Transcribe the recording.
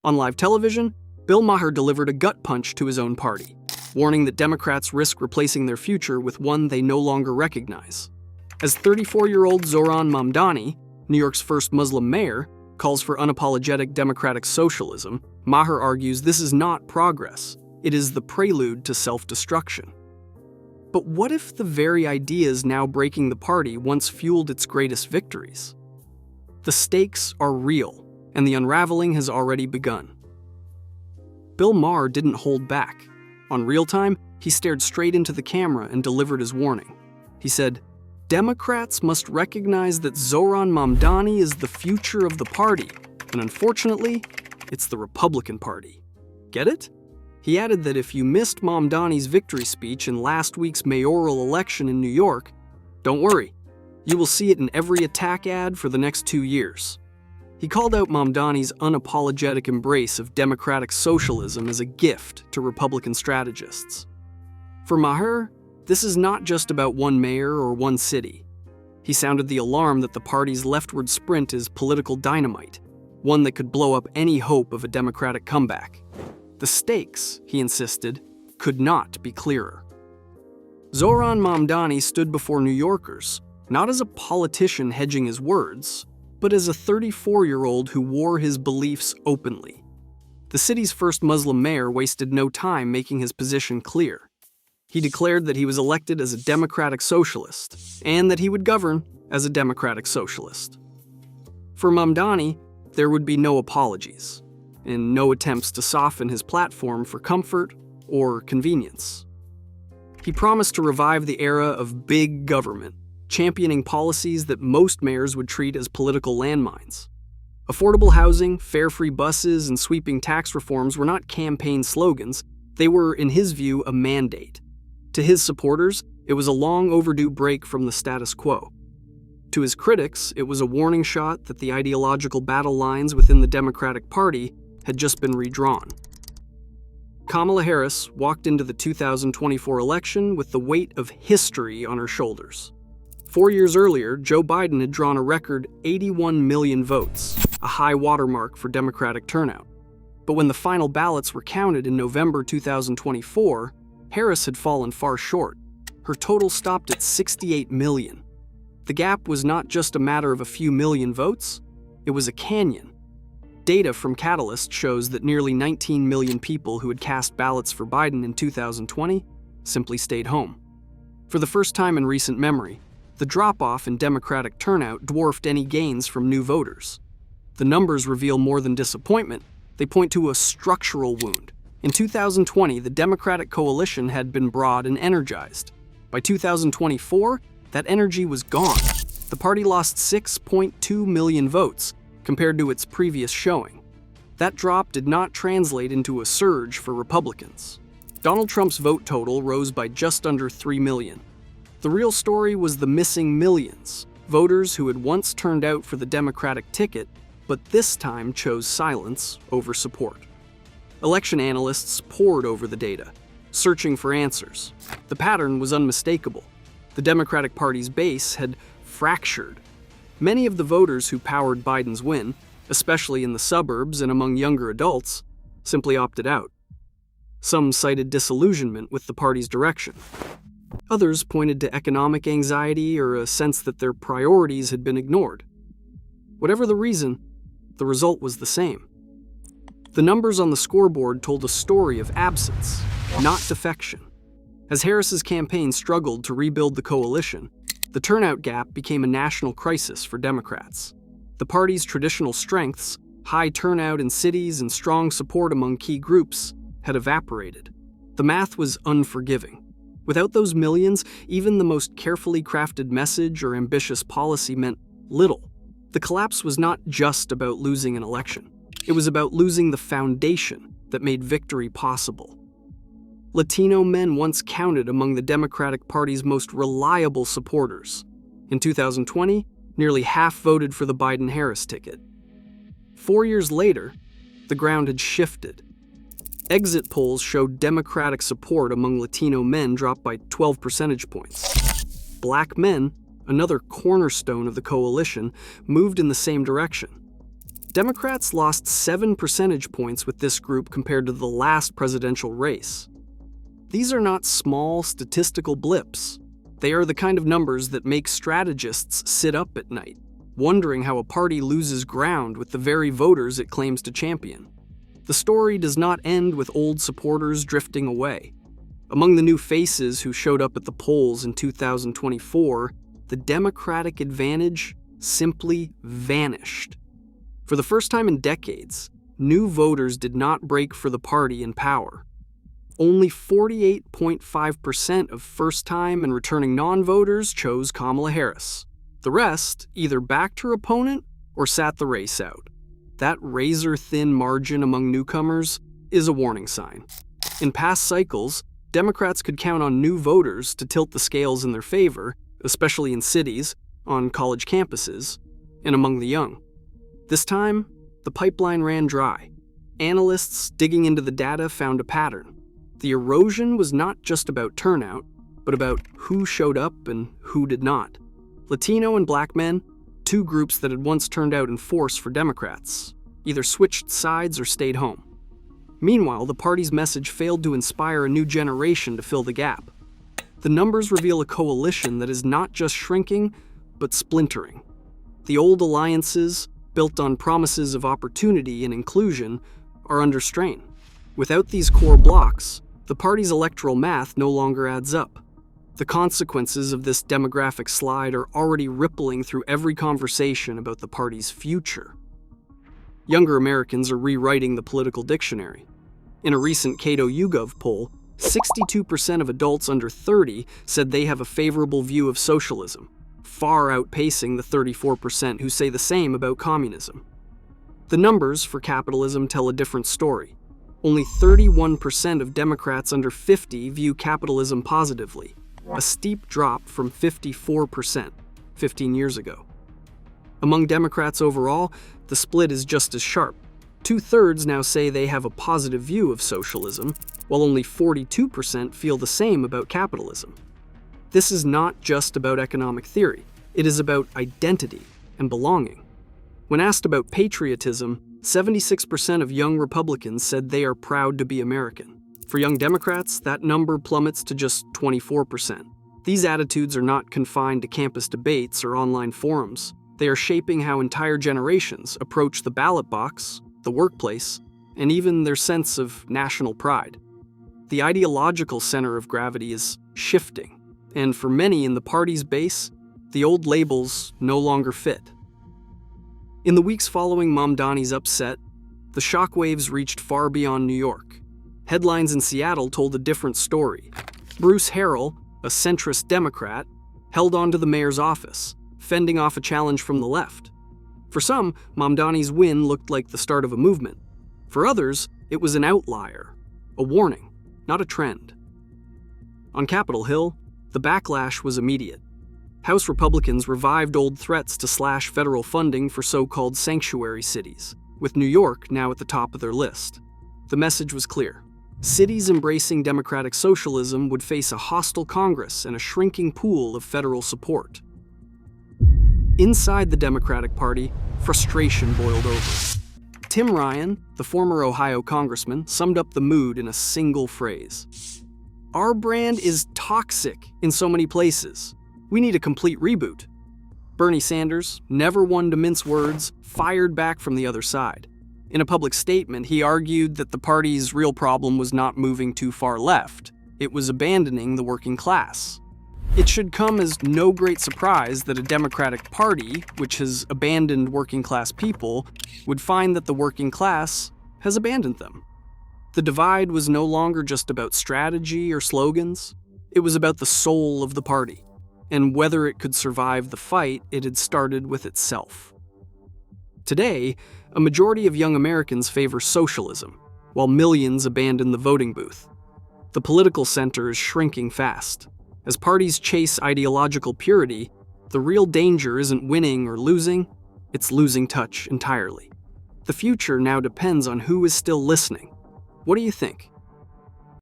On live television, Bill Maher delivered a gut punch to his own party, warning that Democrats risk replacing their future with one they no longer recognize. As 34-year-old Zohran Mamdani, New York's first Muslim mayor, calls for unapologetic democratic socialism, Maher argues this is not progress. It is the prelude to self-destruction. But what if the very ideas now breaking the party once fueled its greatest victories? The stakes are real, and the unraveling has already begun. Bill Maher didn't hold back. On Real Time, he stared straight into the camera and delivered his warning. He said, "Democrats must recognize that Zohran Mamdani is the future of the party, and unfortunately, it's the Republican Party. Get it?" He added that if you missed Mamdani's victory speech in last week's mayoral election in New York, don't worry, you will see it in every attack ad for the next 2 years. He called out Mamdani's unapologetic embrace of democratic socialism as a gift to Republican strategists. For Maher, this is not just about one mayor or one city. He sounded the alarm that the party's leftward sprint is political dynamite, one that could blow up any hope of a democratic comeback. The stakes, he insisted, could not be clearer. Zohran Mamdani stood before New Yorkers, not as a politician hedging his words, but as a 34-year-old who wore his beliefs openly. The city's first Muslim mayor wasted no time making his position clear. He declared that he was elected as a democratic socialist, and that he would govern as a democratic socialist. For Mamdani, there would be no apologies, and no attempts to soften his platform for comfort or convenience. He promised to revive the era of big government, championing policies that most mayors would treat as political landmines. Affordable housing, fare-free buses, and sweeping tax reforms were not campaign slogans. They were, in his view, a mandate. To his supporters, it was a long overdue break from the status quo. To his critics, it was a warning shot that the ideological battle lines within the Democratic Party had just been redrawn. Kamala Harris walked into the 2024 election with the weight of history on her shoulders. 4 years earlier, Joe Biden had drawn a record 81 million votes, a high watermark for Democratic turnout. But when the final ballots were counted in November 2024, Harris had fallen far short. Her total stopped at 68 million. The gap was not just a matter of a few million votes, it was a canyon. Data from Catalyst shows that nearly 19 million people who had cast ballots for Biden in 2020 simply stayed home. For the first time in recent memory, the drop-off in Democratic turnout dwarfed any gains from new voters. The numbers reveal more than disappointment. They point to a structural wound. In 2020, the Democratic coalition had been broad and energized. By 2024, that energy was gone. The party lost 6.2 million votes compared to its previous showing. That drop did not translate into a surge for Republicans. Donald Trump's vote total rose by just under 3 million. The real story was the missing millions, voters who had once turned out for the Democratic ticket, but this time chose silence over support. Election analysts pored over the data, searching for answers. The pattern was unmistakable. The Democratic Party's base had fractured. Many of the voters who powered Biden's win, especially in the suburbs and among younger adults, simply opted out. Some cited disillusionment with the party's direction. Others pointed to economic anxiety or a sense that their priorities had been ignored. Whatever the reason, the result was the same. The numbers on the scoreboard told a story of absence, not defection. As Harris's campaign struggled to rebuild the coalition, the turnout gap became a national crisis for Democrats. The party's traditional strengths, high turnout in cities and strong support among key groups, had evaporated. The math was unforgiving. Without those millions, even the most carefully crafted message or ambitious policy meant little. The collapse was not just about losing an election. It was about losing the foundation that made victory possible. Latino men once counted among the Democratic Party's most reliable supporters. In 2020, nearly half voted for the Biden-Harris ticket. 4 years later, the ground had shifted. Exit polls showed Democratic support among Latino men dropped by 12 percentage points. Black men, another cornerstone of the coalition, moved in the same direction. Democrats lost 7 percentage points with this group compared to the last presidential race. These are not small statistical blips. They are the kind of numbers that make strategists sit up at night, wondering how a party loses ground with the very voters it claims to champion. The story does not end with old supporters drifting away. Among the new faces who showed up at the polls in 2024, the Democratic advantage simply vanished. For the first time in decades, new voters did not break for the party in power. Only 48.5% of first-time and returning non-voters chose Kamala Harris. The rest either backed her opponent or sat the race out. That razor-thin margin among newcomers is a warning sign. In past cycles, Democrats could count on new voters to tilt the scales in their favor, especially in cities, on college campuses, and among the young. This time, the pipeline ran dry. Analysts digging into the data found a pattern. The erosion was not just about turnout, but about who showed up and who did not. Latino and Black men, two groups that had once turned out in force for Democrats, either switched sides or stayed home. Meanwhile, the party's message failed to inspire a new generation to fill the gap. The numbers reveal a coalition that is not just shrinking, but splintering. The old alliances, built on promises of opportunity and inclusion, are under strain. Without these core blocks, the party's electoral math no longer adds up. The consequences of this demographic slide are already rippling through every conversation about the party's future. Younger Americans are rewriting the political dictionary. In a recent Cato YouGov poll, 62% of adults under 30 said they have a favorable view of socialism, far outpacing the 34% who say the same about communism. The numbers for capitalism tell a different story. Only 31% of Democrats under 50 view capitalism positively, a steep drop from 54% 15 years ago. Among Democrats overall, the split is just as sharp. 2/3 now say they have a positive view of socialism, while only 42% feel the same about capitalism. This is not just about economic theory. It is about identity and belonging. When asked about patriotism, 76% of young Republicans said they are proud to be American. For young Democrats, that number plummets to just 24%. These attitudes are not confined to campus debates or online forums. They are shaping how entire generations approach the ballot box, the workplace, and even their sense of national pride. The ideological center of gravity is shifting, and for many in the party's base, the old labels no longer fit. In the weeks following Mamdani's upset, the shockwaves reached far beyond New York. Headlines in Seattle told a different story. Bruce Harrell, a centrist Democrat, held on to the mayor's office, fending off a challenge from the left. For some, Mamdani's win looked like the start of a movement. For others, it was an outlier, a warning, not a trend. On Capitol Hill, the backlash was immediate. House Republicans revived old threats to slash federal funding for so-called sanctuary cities, with New York now at the top of their list. The message was clear. Cities embracing democratic socialism would face a hostile Congress and a shrinking pool of federal support. Inside the Democratic Party, frustration boiled over. Tim Ryan, the former Ohio congressman, summed up the mood in a single phrase. "Our brand is toxic in so many places. We need a complete reboot." Bernie Sanders, never one to mince words, fired back from the other side. In a public statement, he argued that the party's real problem was not moving too far left. It was abandoning the working class. It should come as no great surprise that a Democratic Party, which has abandoned working class people, would find that the working class has abandoned them. The divide was no longer just about strategy or slogans. It was about the soul of the party, and whether it could survive the fight it had started with itself. Today, a majority of young Americans favor socialism, while millions abandon the voting booth. The political center is shrinking fast. As parties chase ideological purity, the real danger isn't winning or losing, it's losing touch entirely. The future now depends on who is still listening. What do you think?